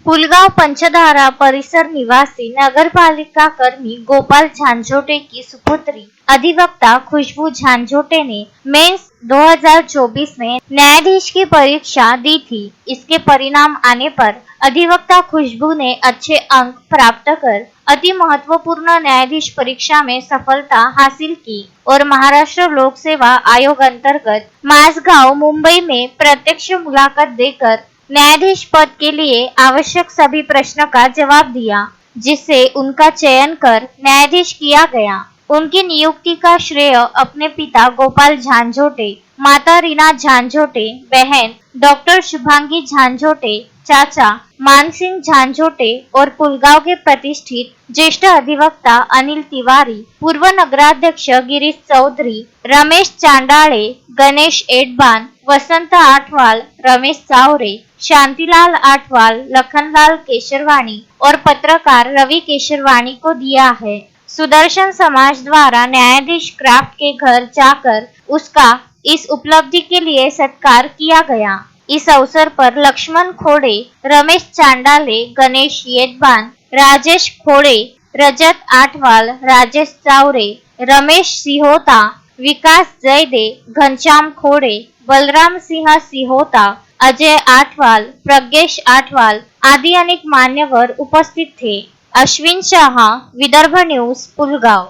पुलगांव पंचधारा परिसर निवासी नगरपालिका कर्मी गोपाल झांझोटे की सुपुत्री अधिवक्ता खुशबू झांझोटे ने मेंस 2024 में न्यायाधीश की परीक्षा दी थी। इसके परिणाम आने पर अधिवक्ता खुशबू ने अच्छे अंक प्राप्त कर अति महत्वपूर्ण न्यायाधीश परीक्षा में सफलता हासिल की और महाराष्ट्र लोक सेवा आयोग अंतर्गत माझगांव मुंबई में प्रत्यक्ष मुलाकात देकर न्यायाधीश पद के लिए आवश्यक सभी प्रश्नों का जवाब दिया, जिससे उनका चयन कर न्यायाधीश किया गया। उनकी नियुक्ति का श्रेय अपने पिता गोपाल झांझोटे, माता रीना झांझोटे, बहन डॉक्टर शुभांगी झांझोटे, चाचा मानसिंह झांझोटे और पुलगांव के प्रतिष्ठित ज्येष्ठ अधिवक्ता अनिल तिवारी, पूर्व नगराध्यक्ष गिरीश चौधरी, रमेश चांडाळे, गणेश एडबान, वसंत आठवाल, रमेश चावरे, शांतिलाल आठवाल, लखनलाल केशरवानी और पत्रकार रवि केशरवानी को दिया है। सुदर्शन समाज द्वारा न्यायाधीश क्राफ्ट के घर जाकर उसका इस उपलब्धि के लिए सत्कार किया गया। इस अवसर पर लक्ष्मण खोड़े, रमेश चांडाले, गणेश येदबान, राजेश खोड़े, रजत आठवाल, राजेश चावरे, रमेश सिहोता, विकास जयदे, घनश्याम खोड़े, बलराम सिंह सिहोता, अजय आठवाल, प्रज्ञेश आठवाल आदि अनेक मान्यवर उपस्थित थे। अश्विन शाह, विदर्भ न्यूज, पुलगांव।